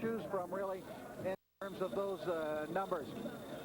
choose from, really, in terms of those numbers.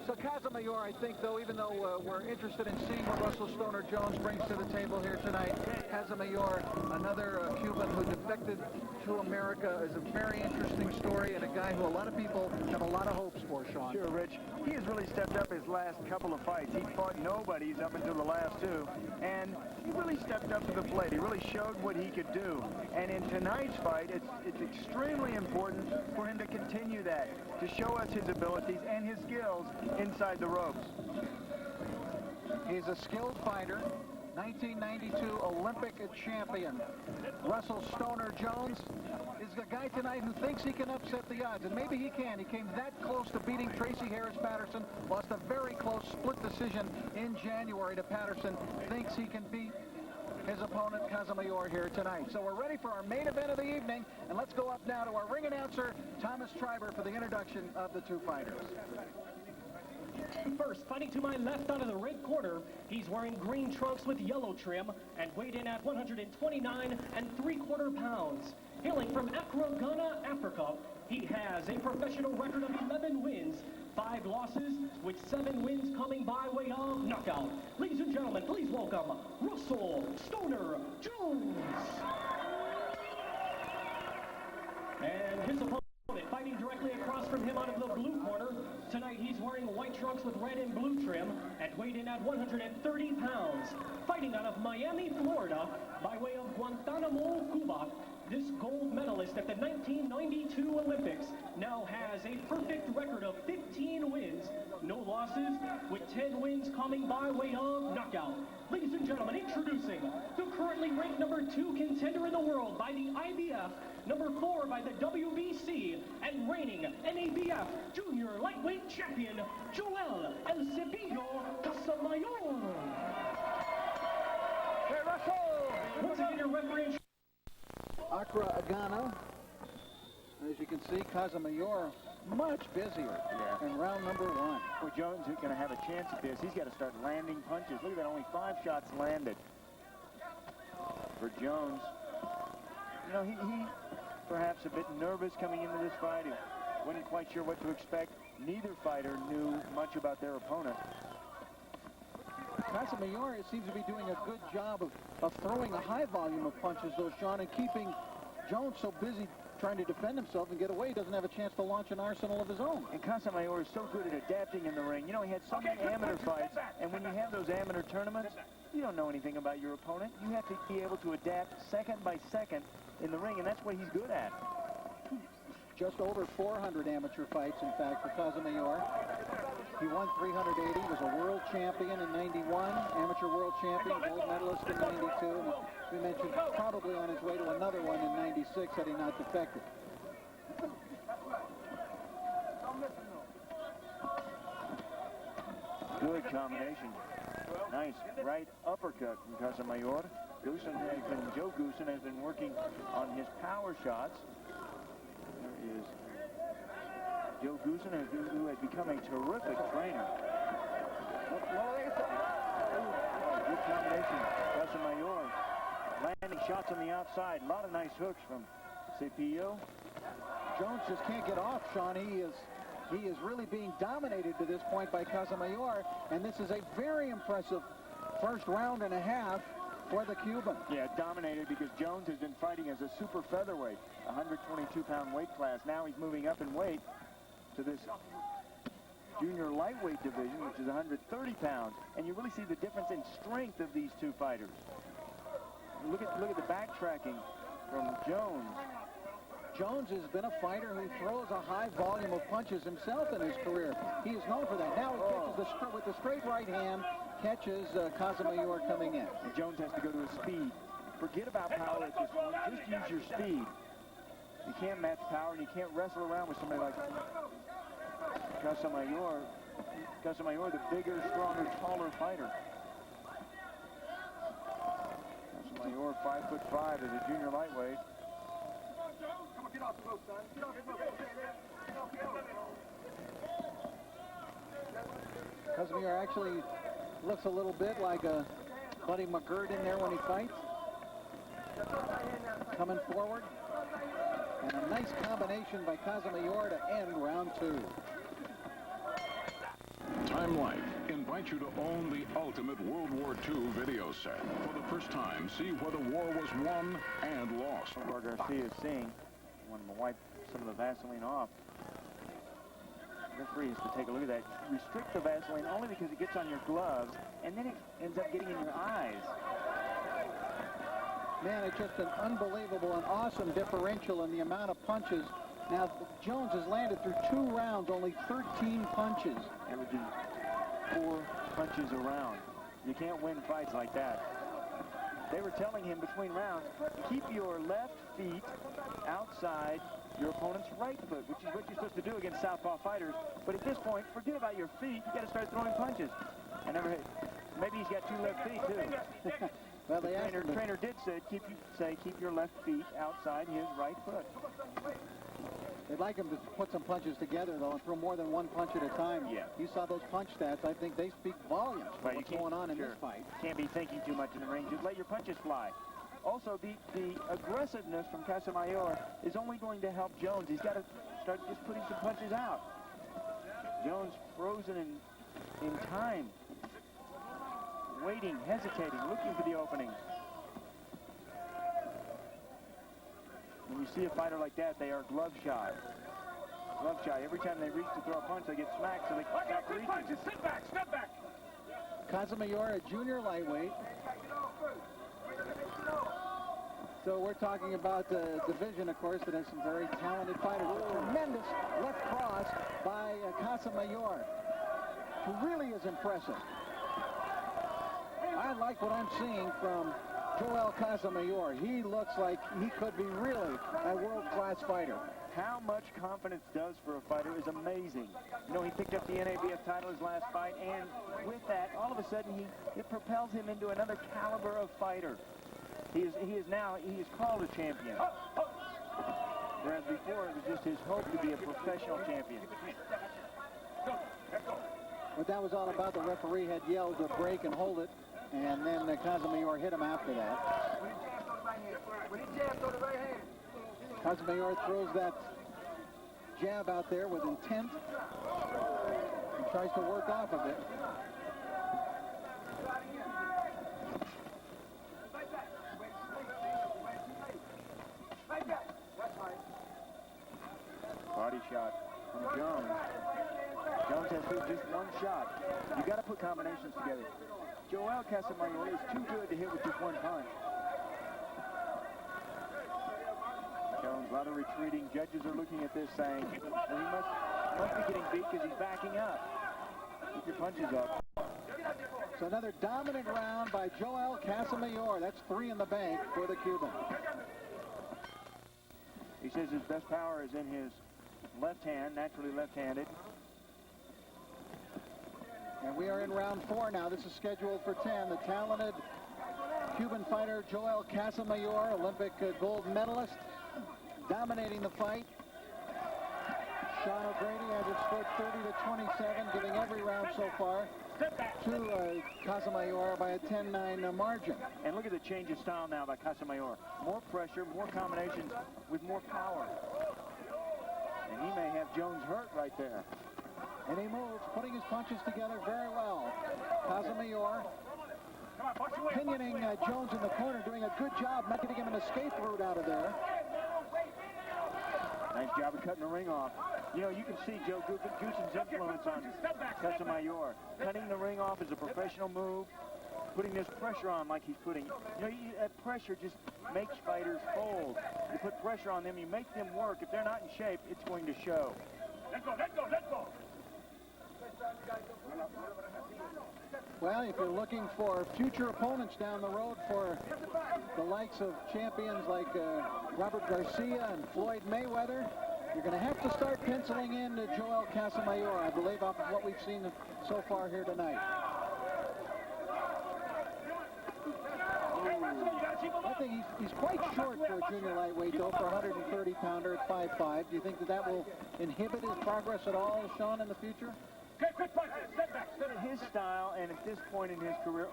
So Casamayor, I think, though, even though we're interested in seeing what Russell Stoner-Jones brings to the table here tonight, Casamayor, another Cuban who defected to America, is a very interesting story and a guy who a lot of people have a lot of hopes for, Sean. Sure, Rich. He has really stepped up his last couple of fights. He fought nobodies up until the last two, and he really stepped up to the plate. He really showed what he could do. And in tonight's fight, it's extremely important for him to continue that, to show us his abilities and his skills inside the ropes. He's a skilled fighter, 1992 Olympic champion. Russell Stoner-Jones is the guy tonight who thinks he can upset the odds, and maybe he can. He came that close to beating Tracy Harris Patterson, lost a very close split decision in January to Patterson, thinks he can beat his opponent Casamayor here tonight. So we're ready for our main event of the evening, and let's go up now to our ring announcer, Thomas Schreiber, for the introduction of the two fighters. First, fighting to my left out of the red corner, he's wearing green trunks with yellow trim and weighed in at 129 3/4 pounds. Hailing from Accra, Ghana, Africa, he has a professional record of 11 wins, 5 losses, with 7 wins coming by way of knockout. Ladies and gentlemen, please welcome Russell Stoner-Jones. And his opponent fighting directly across from him out of the blue corner. Tonight he's wearing white trunks with red and blue trim and weighed in at 130 pounds. Fighting out of Miami, Florida, by way of Guantanamo, Cuba, this gold medalist at the 1992 Olympics now has a perfect record of 15 wins, no losses, with 10 wins coming by way of knockout. Ladies and gentlemen, introducing the currently ranked number 2 contender in the world by the IBF, number 4 by the WBC, and reigning NABF Junior Lightweight Champion, Joel El Cepillo Casamayor. Hey, Russell! Once again, your referee. Accra, Ghana. As you can see, Casamayor much busier in round number 1. Well, Jones is going to have a chance at this. He's got to start landing punches. Look at that, only 5 shots landed for Jones. You know, he perhaps a bit nervous coming into this fight. He wasn't quite sure what to expect. Neither fighter knew much about their opponent. Casamayor seems to be doing a good job of throwing a high volume of punches, though, Sean, and keeping Jones so busy trying to defend himself and get away, he doesn't have a chance to launch an arsenal of his own. And Casamayor is so good at adapting in the ring. You know, he had so many amateur fights, and when you have those amateur tournaments, you don't know anything about your opponent. You have to be able to adapt second by second in the ring, and that's what he's good at. Just over 400 amateur fights, in fact, for Casamayor. He won 380, was a world champion in 91, amateur world champion, gold medalist in 92, and we mentioned probably on his way to another one in 96 had he not defected. Good combination. Nice right uppercut from Casamayor. Joe Goossen has been working on his power shots. There is Joe Goossen, who has become a terrific trainer. Good combination. Casamayor landing shots on the outside. A lot of nice hooks from Cepillo. Jones just can't get off, Sean. He is really being dominated to this point by Casamayor, and this is a very impressive first round and a half for the Cuban. Yeah, dominated because Jones has been fighting as a super featherweight, 122-pound weight class. Now he's moving up in weight to this junior lightweight division, which is 130 pounds. And you really see the difference in strength of these two fighters. Look at the backtracking from Jones. Jones has been a fighter who throws a high volume of punches himself in his career. He is known for that. Now he catches with the straight right hand, catches Casamayor coming in. And Jones has to go to his speed. Forget about power at this point. Just use your speed. You can't match power, and you can't wrestle around with somebody like Casamayor. Casamayor, the bigger, stronger, taller fighter. Casamayor, 5'5" as a junior lightweight. Casamayor actually looks a little bit like a Buddy McGirt in there when he fights. Coming forward. And a nice combination by Casamayor to end round 2. Time Life invites you to own the ultimate World War II video set. For the first time, see where the war was won and lost. Garcia is seeing when to wipe some of the Vaseline off. The referee has to take a look at that. Restrict the Vaseline only because it gets on your gloves, and then it ends up getting in your eyes. Man, it's just an unbelievable and awesome differential in the amount of punches. Now, Jones has landed through 2 rounds, only 13 punches. Averaging 4 punches a round. You can't win fights like that. They were telling him between rounds, keep your left feet outside your opponent's right foot, which is what you're supposed to do against southpaw fighters. But at this point, forget about your feet. You got to start throwing punches. I never hit. Maybe he's got 2 left feet too. Well, the trainer did say keep your left feet outside his right foot. They'd like him to put some punches together, though, and throw more than 1 punch at a time. Yeah. You saw those punch stats. I think they speak volumes for what's going on in this fight. Can't be thinking too much in the ring. Just let your punches fly. Also, the aggressiveness from Casamayor is only going to help Jones. He's got to start just putting some punches out. Jones frozen in time. Waiting, hesitating, looking for the opening. When you see a fighter like that, they are glove shy. Glove shy. Every time they reach to throw a punch, they get smacked, so they stop reaching. Sit back, step back. Casamayor, a junior lightweight. So we're talking about a division, of course, that has some very talented fighters. A tremendous left cross by Casamayor, who really is impressive. I like what I'm seeing from Joel Casamayor. He looks like he could be really a world-class fighter. How much confidence does for a fighter is amazing. You know, he picked up the NABF title his last fight, and with that, all of a sudden, it propels him into another caliber of fighter. He is called a champion. Whereas before, it was just his hope to be a professional champion. What that was all about, the referee had yelled to break and hold it, and then Casamayor hit him after that. Casamayor throws that jab out there with intent and tries to work off of it. Body shot from Jones. Jones has just 1 shot. You got to put combinations together. Joel Casamayor is too good to hit with just 1 punch. Jones, a lot of retreating. Judges are looking at this saying, well, he must be getting beat because he's backing up. Keep your punches up. So another dominant round by Joel Casamayor. That's 3 in the bank for the Cuban. He says his best power is in his left hand, naturally left-handed. And we are in round 4 now. This is scheduled for 10. The talented Cuban fighter Joel Casamayor, Olympic gold medalist, dominating the fight. Sean O'Grady has it split 30-27, giving every round so far to Casamayor by a 10-9 margin. And look at the change of style now by Casamayor. More pressure, more combinations with more power. And he may have Jones hurt right there. And he moves, putting his punches together very well. Casamayor pinioning Jones in the corner, doing a good job, not getting him an escape route out of there. Nice job of cutting the ring off. You know, you can see Joe Goossen's influence on Casamayor. Cutting the ring off is a professional move. Putting this pressure on like he's putting. You know, that pressure just makes fighters fold. You put pressure on them, you make them work. If they're not in shape, it's going to show. Let go. Well, if you're looking for future opponents down the road for the likes of champions like Robert Garcia and Floyd Mayweather, you're going to have to start penciling in Joel Casamayor, I believe, off of what we've seen so far here tonight. I think he's quite short for a junior lightweight, though, for a 130-pounder at 5'5". Do you think that will inhibit his progress at all, Sean, in the future? His style, and at this point in his career,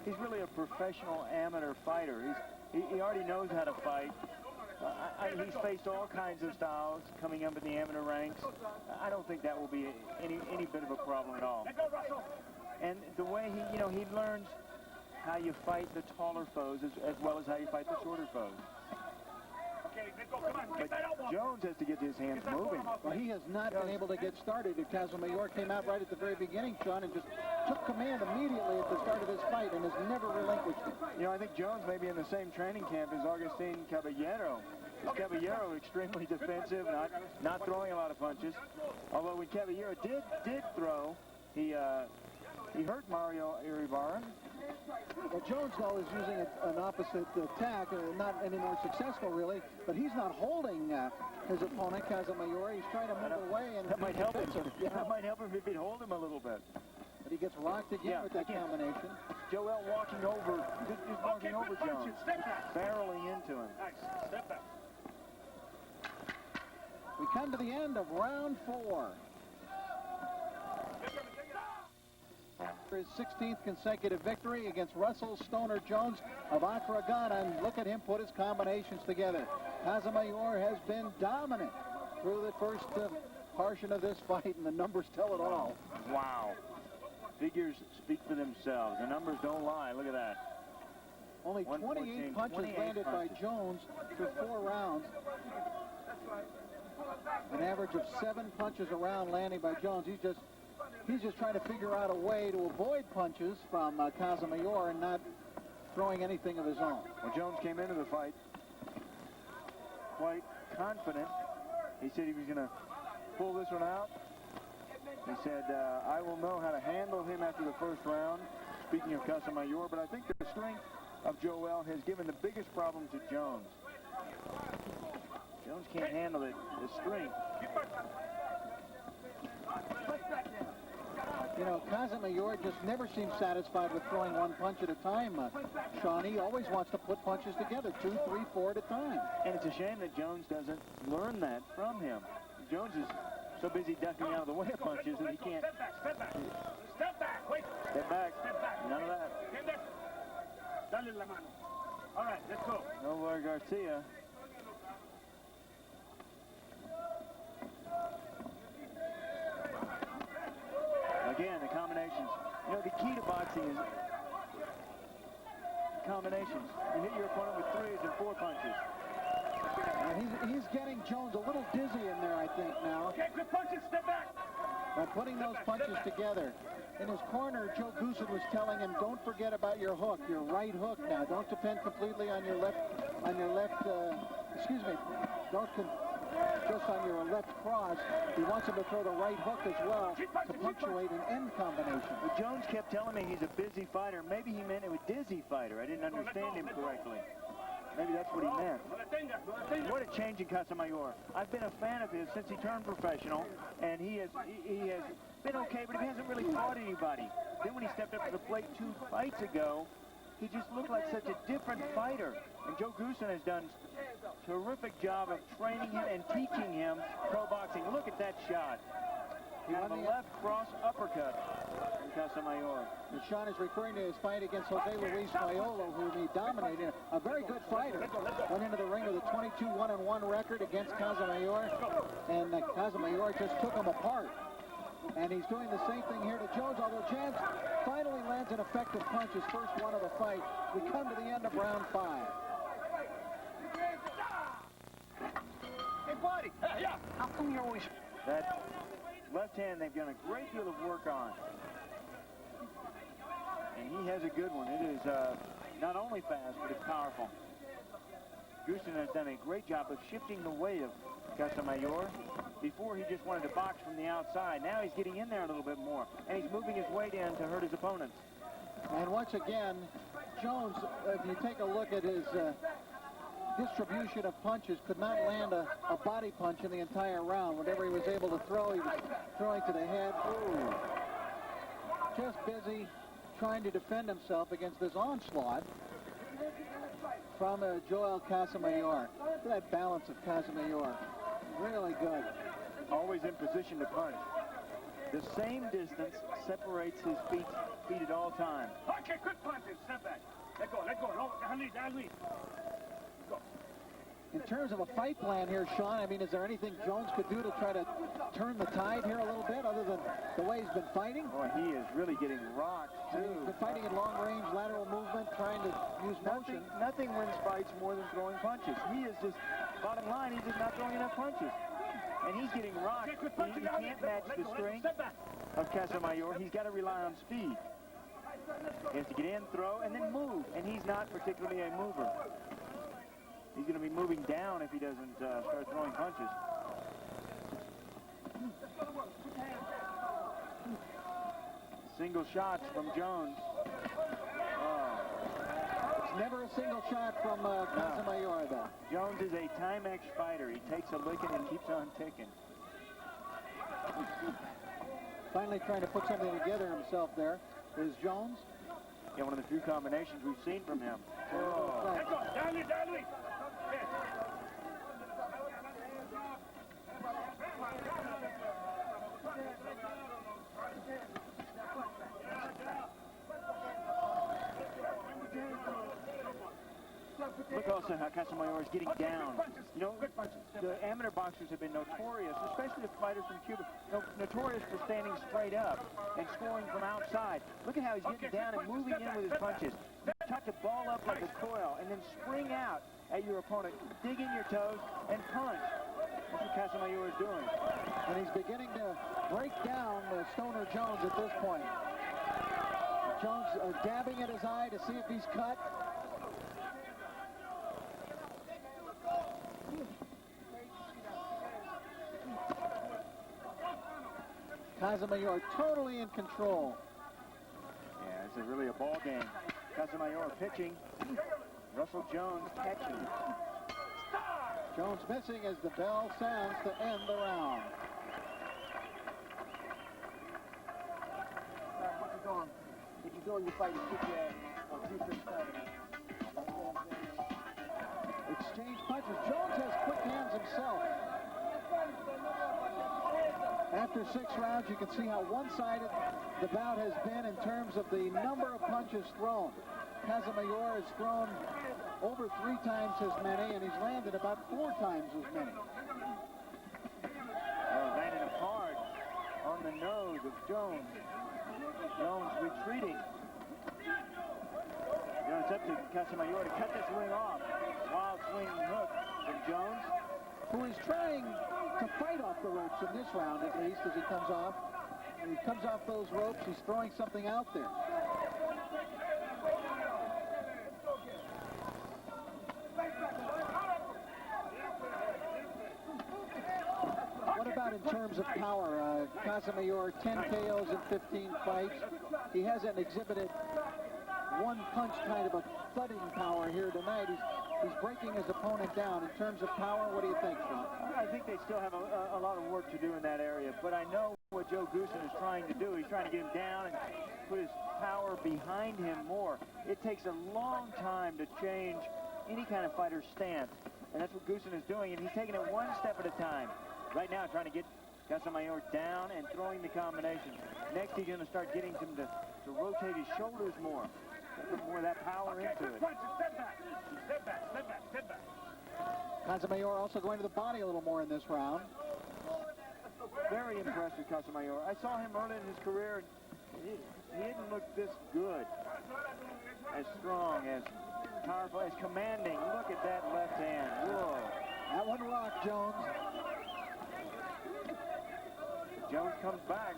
he's really a professional amateur fighter. He already knows how to fight. He's faced all kinds of styles coming up in the amateur ranks. I don't think that will be any bit of a problem at all. And the way he learns how you fight the taller foes as well as how you fight the shorter foes. But Jones has to get his hands moving. Well, he has not been able to get started. Casamayor came out right at the very beginning, Sean, and just took command immediately at the start of this fight and has never relinquished it. I think Jones may be in the same training camp as Agustin Caballero. Caballero extremely defensive, not throwing a lot of punches. Although when Caballero did throw, he hurt Mario Iribarren. Well, Jones, though, is using an opposite attack, not any more successful, really, but he's not holding his opponent, Casamayor. He's trying to move away. And that might help him. Yeah. That might help him if he'd hold him a little bit. But he gets rocked again with that combination. Joel walking over, just walking over Jones, barreling into him. Nice. Step back. We come to the end of round 4. For his 16th consecutive victory against Russell Stoner Jones of Accra, Ghana, and look at him put his combinations together. Casamayor has been dominant through the first portion of this fight, and the numbers tell it all. Wow. Figures speak for themselves. The numbers don't lie. Look at that. Only 28 punches landed by Jones through 4 rounds. An average of 7 punches a round landing by Jones. He's just trying to figure out a way to avoid punches from Casamayor and not throwing anything of his own. Well, Jones came into the fight quite confident. He said he was going to pull this one out. He said, I will know how to handle him after the first round. Speaking of Casamayor, but I think the strength of Joel has given the biggest problem to Jones. Jones can't handle it, the strength. Casamayor just never seems satisfied with throwing 1 punch at a time. Sean, he always wants to put punches together, 2, 3, 4 at a time. And it's a shame that Jones doesn't learn that from him. Jones is so busy ducking out of the way of punches that he can't. Step back. Step back. Wait. Step back. None of that. All right, let's go. Novar Garcia. Again, the combinations. The key to boxing is combinations. You hit your opponent with 3s and 4 punches. And he's getting Jones a little dizzy in there, I think, now. Okay, good punches, step back. By putting those punches together. In his corner, Joe Goosen was telling him, don't forget about your hook, your right hook now. Don't depend completely on your left, just on your left cross. He wants him to throw the right hook as well to punctuate an end combination. But Jones kept telling me he's a busy fighter. Maybe he meant it was dizzy fighter. I didn't understand him correctly. Maybe that's what he meant. What a change in Casamayor. I've been a fan of his since he turned professional, and he has been okay, but he hasn't really fought anybody. Then when he stepped up to the plate 2 fights ago, he just looked like such a different fighter. And Joe Goosen has done a terrific job of training him and teaching him pro boxing. Look at that shot. He won the left cross uppercut from Casamayor. And Sean is referring to his fight against Jose Luis Maiolo, whom he dominated. A very good fighter. Went into the ring with a 22-1-1 record against Casamayor, and Casamayor just took him apart. And he's doing the same thing here to Jones, although Jones finally lands an effective punch, his first one of the fight. We come to the end of round 5. Hey, buddy. Yeah. How come you're always... That left hand they've done a great deal of work on. And he has a good one. It is not only fast, but it's powerful. Goosen has done a great job of shifting the weight of Casamayor. Before, he just wanted to box from the outside. Now he's getting in there a little bit more. And he's moving his weight in to hurt his opponents. And once again, Jones, if you take a look at his distribution of punches, could not land a body punch in the entire round. Whenever he was able to throw, he was throwing to the head. Ooh. Just busy trying to defend himself against this onslaught from Joel Casamayor. Look at that balance of Casamayor. Really good. Always in position to punch. The same distance separates his feet at all times. Okay, quick punches. Step back. Let go. No, leave. Go. In terms of a fight plan here, Sean, I mean, is there anything Jones could do to try to turn the tide here a little bit, other than the way he's been fighting? Boy, he is really getting rocked, too. He's been fighting in long-range lateral movement, trying to use motion. Nothing wins fights more than throwing punches. He is just, bottom line, he's just not throwing enough punches. And he's getting rocked. He can't match the strength of Casamayor. He's got to rely on speed. He has to get in, throw, and then move. And he's not particularly a mover. He's going to be moving down if he doesn't start throwing punches. Single shots from Jones. Oh. It's never a single shot from Casamayor, though. Jones is a Timex fighter. He takes a licking and keeps on ticking. Finally trying to put something together himself there is Jones. Yeah, one of the few combinations we've seen from him. Oh. Look also how Casamayor is getting down. You know, the amateur boxers have been notorious, especially the fighters from Cuba, notorious for standing straight up and scoring from outside. Look at how he's getting down and moving in with his punches. You tuck the ball up like a coil and then spring out at your opponent, dig in your toes, and punch. That's what Casamayor is doing. And he's beginning to break down Stoner Jones at this point. Jones dabbing at his eye to see if he's cut. Casamayor totally in control. Yeah, this is really a ball game. Casamayor pitching. Russell Jones catching. Jones missing as the bell sounds to end the round. What you doing? If you go in your fight, you kick your ass on 2-6-7. Exchange punches. Jones has quick hands himself. After 6 rounds, you can see how one-sided the bout has been in terms of the number of punches thrown. Casamayor has thrown over 3 times as many, and he's landed about 4 times as many. Landed him hard on the nose of Jones. Jones retreating. Now it's up to Casamayor to cut this ring off. Wild swinging hook from Jones, who is trying to fight off the ropes in this round, at least, as he comes off. When he comes off those ropes, he's throwing something out there. What about in terms of power? Casamayor, 10 KOs in 15 fights. He hasn't exhibited one punch kind of a thudding power here tonight. He's breaking his opponent down. In terms of power, what do you think, Sean? I think they still have a lot of work to do in that area, but I know what Joe Goossen is trying to do. He's trying to get him down and put his power behind him more. It takes a long time to change any kind of fighter's stance, and that's what Goossen is doing, and he's taking it one step at a time. Right now, trying to get Casamayor down and throwing the combination. Next, he's going to start getting him to rotate his shoulders more. Put more of that power into it. Casamayor also going to the body a little more in this round. Very impressed with Casamayor. I saw him early in his career, and he didn't look this good. As strong, as powerful, as commanding. Look at that left hand. Whoa. That one rocked Jones. Jones comes back.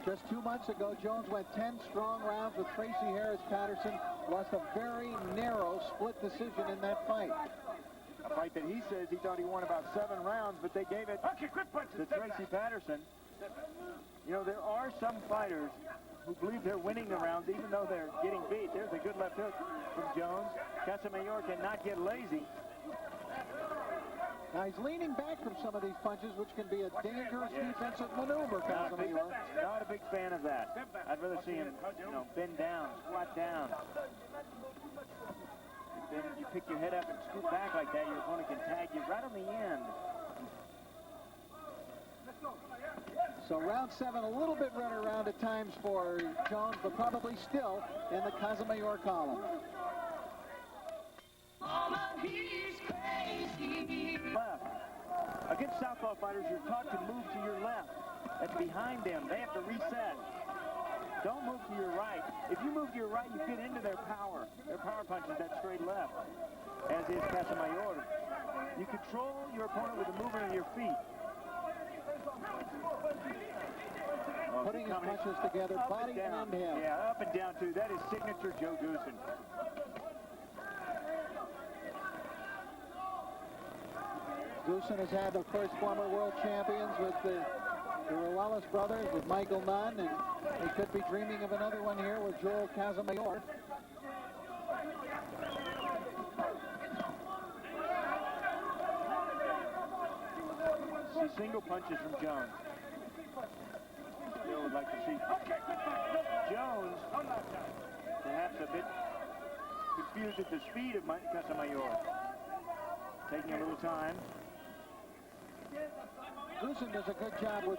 Just 2 months ago, Jones went 10 strong rounds with Tracy Harris Patterson. Lost a very narrow split decision in that fight. A fight that he says he thought he won about 7 rounds, but they gave it to Tracy Patterson. You know, there are some fighters who believe they're winning the rounds even though they're getting beat. There's a good left hook from Jones. Casamayor cannot get lazy. Now he's leaning back from some of these punches, which can be a dangerous defensive maneuver, Casamayor. Not a big fan of that. I'd rather see him, bend down, squat down. Then you pick your head up and scoot back like that, your opponent can tag you right on the end. So round 7, a little bit run around at times for Jones, but probably still in the Casamayor column. Against southpaw fighters, you're taught to move to your left. That's behind them. They have to reset. Don't move to your right. If you move to your right, you fit into their power. Their power punch is that straight left, as is Casamayor. You control your opponent with the movement of your feet. Putting his punches together, body and him. Yeah, up and down, too. That is signature Joe Goossen. Goossen has had, of course, former world champions with the Ruelas brothers, with Michael Nunn, and he could be dreaming of another one here with Joel Casamayor. See single punches from Jones. Still would like to see Jones perhaps a bit confused at the speed of Casamayor. Taking a little time. Goossen does a good job with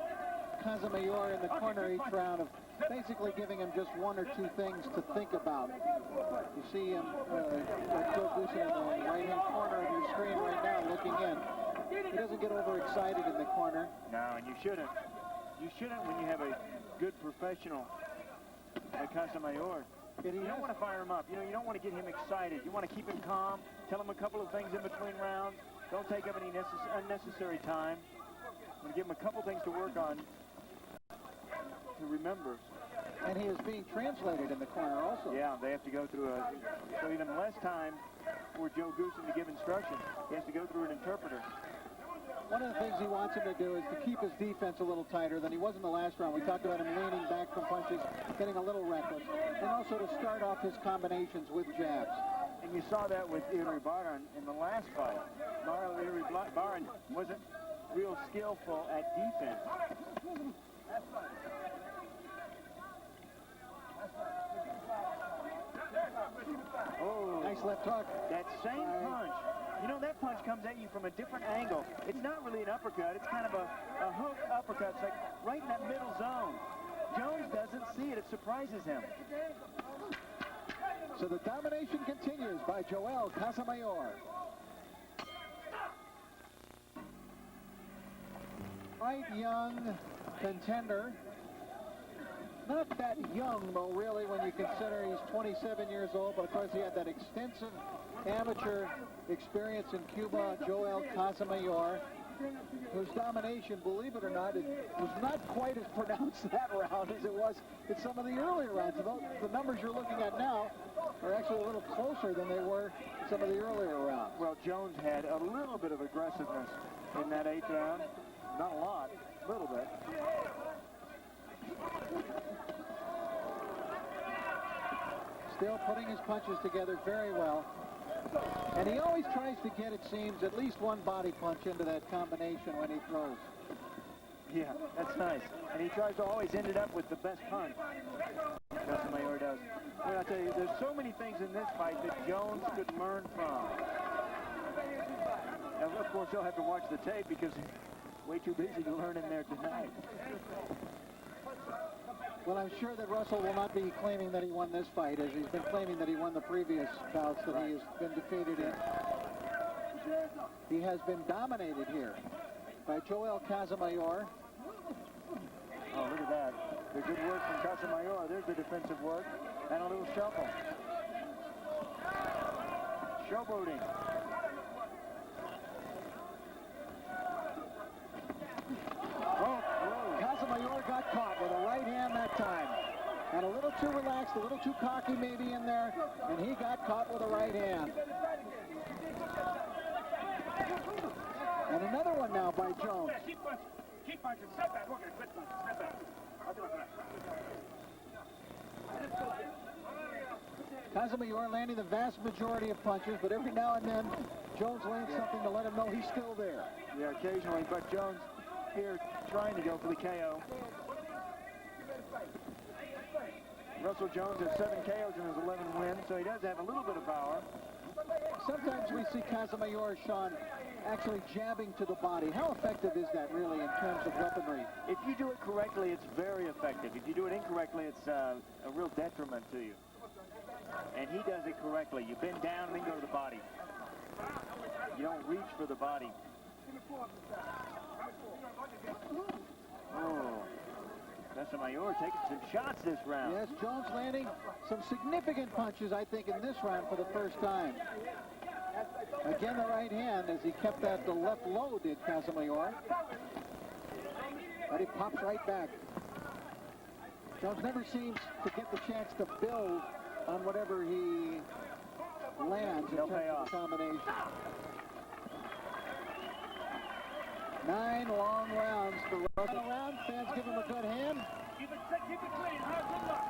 Casamayor in the corner each round of basically giving him just one or two things to think about. You see him, Joe Goossen in the right-hand corner of your screen right now looking in. He doesn't get overexcited in the corner. No, and you shouldn't. You shouldn't when you have a good professional like Casamayor. You don't want to fire him up. You know, you don't want to get him excited. You want to keep him calm, tell him a couple of things in between rounds. Don't take up any unnecessary time. I'm going to give him a couple things to work on to remember. And he is being translated in the corner also. Yeah, they have to go through so even less time for Joe Goossen to give instructions. He has to go through an interpreter. One of the things he wants him to do is to keep his defense a little tighter than he was in the last round. We talked about him leaning back from punches, getting a little reckless, and also to start off his combinations with jabs. And you saw that with Iri Baran in the last fight. Mario Iri Baran wasn't real skillful at defense. Oh, nice left hook. That same punch. You know, that punch comes at you from a different angle. It's not really an uppercut. It's kind of a hook uppercut. It's like right in that middle zone. Jones doesn't see it. It surprises him. So the domination continues by Joel Casamayor. Right young contender. Not that young, though, really, when you consider he's 27 years old, but of course he had that extensive amateur experience in Cuba, Joel Casamayor, whose domination, believe it or not, it was not quite as pronounced that round as it was in some of the earlier rounds. The numbers you're looking at now are actually a little closer than they were in some of the earlier rounds. Well, Jones had a little bit of aggressiveness in that 8th round. Not a lot, a little bit. Still putting his punches together very well. And he always tries to get, it seems, at least one body punch into that combination when he throws. Yeah, that's nice. And he tries to always end it up with the best punch. Casamayor does. Well, I'll tell you, there's so many things in this fight that Jones could learn from. Now, of course, he'll have to watch the tape because he's way too busy to learn in there tonight. Well, I'm sure that Russell will not be claiming that he won this fight, as he's been claiming that he won the previous bouts that he has been defeated in. He has been dominated here by Joel Casamayor. Oh, look at that. The good work from Casamayor. There's the defensive work. And a little shuffle. Showboating. Casamayor got caught with a right hand that time. And a little too relaxed, a little too cocky maybe in there, and he got caught with a right hand. And another one now by Jones. Casamayor landing the vast majority of punches, but every now and then Jones lands something to let him know he's still there. Yeah, occasionally, but Jones here trying to go for the KO. Russell Jones has 7 KOs in his 11 wins, so he does have a little bit of power. Sometimes we see Casamayor, Sean, actually jabbing to the body. How effective is that really in terms of weaponry? If you do it correctly, it's very effective. If you do it incorrectly, it's a real detriment to you. And he does it correctly. You bend down and then go to the body. You don't reach for the body. Oh, Casamayor taking some shots this round. Yes, Jones landing some significant punches, I think, in this round for the first time. Again, the right hand as he kept that the left low, did Casamayor. But he pops right back. Jones never seems to get the chance to build on whatever he lands in terms of the combination. 9 long rounds for Russell. Fans give him a good hand.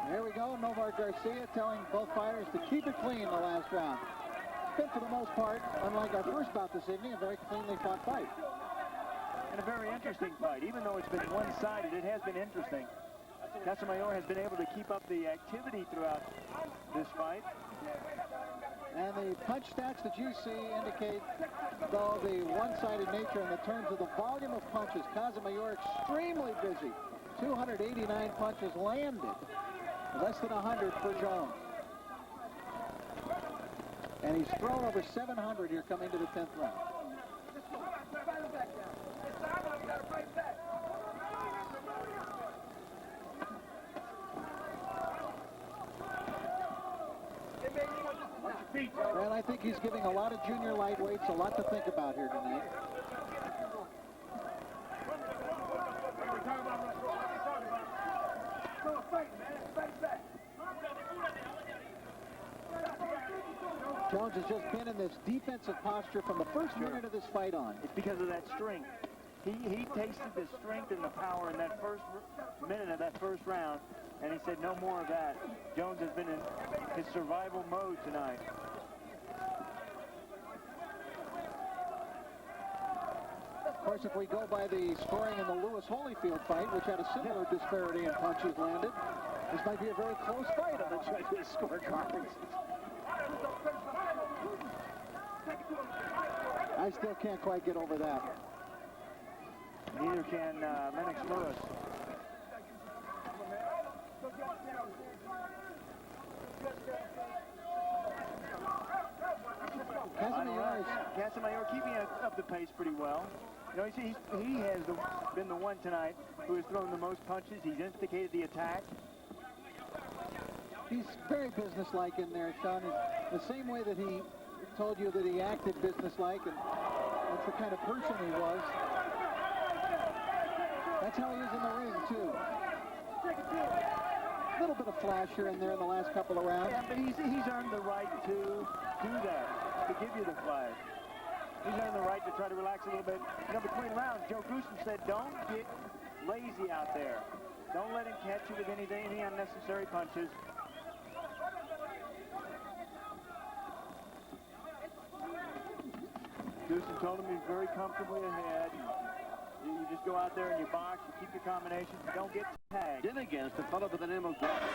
There we go. Novar Garcia telling both fighters to keep it clean the last round. It's been, for the most part, unlike our first bout this evening, a very cleanly fought fight. And a very interesting fight. Even though it's been one-sided, it has been interesting. Casamayor has been able to keep up the activity throughout this fight. And the punch stats that you see indicate, though, the one-sided nature in the terms of the volume of punches. Casamayor extremely busy. 289 punches landed. Less than 100 for Jones. And he's thrown over 700 here coming to the 10th round. Well, I think he's giving a lot of junior lightweights a lot to think about here tonight. Jones has just been in this defensive posture from the first minute of this fight on. It's because of that strength. He tasted the strength and the power in that first minute of that first round, and he said no more of that. Jones has been in his survival mode tonight. Of course, if we go by the scoring in the Lewis Holyfield fight, which had a similar disparity in punches landed, this might be a very close fight on the judges' scorecards. I still can't quite get over that. Neither can Lennox Lewis. Casamayor keeping up the pace pretty well. You know, he has been the one tonight who has thrown the most punches. He's instigated the attack. He's very businesslike in there, Sean. The same way that he told you that he acted businesslike, and that's the kind of person he was. That's how he is in the ring, too. A little bit of flash here and there in the last couple of rounds. Yeah, but he's earned the right to do that, to give you the flag. He's earned the right to try to relax a little bit. You know, between rounds, Joe Gruesome said, don't get lazy out there. Don't let him catch you with any unnecessary punches. Gruesome told him he's very comfortably ahead. You just go out there and you box, you keep your combinations, you don't get tagged. In against a fellow by the name of Gordon.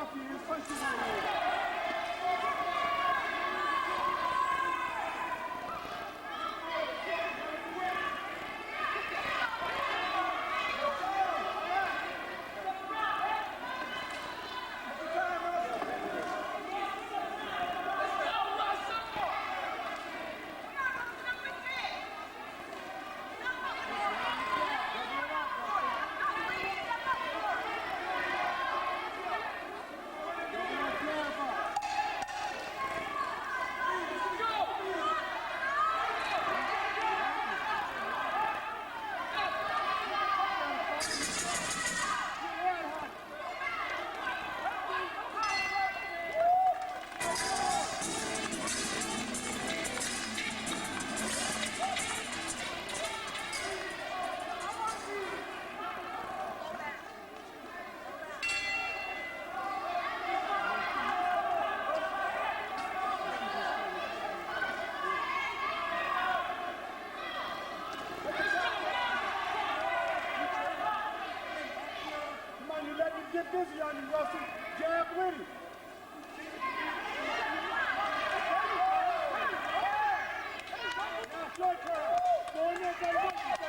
after you. Punch his eye. Get busy on you, Russell. Jab with it. Now, short turn. Go in there,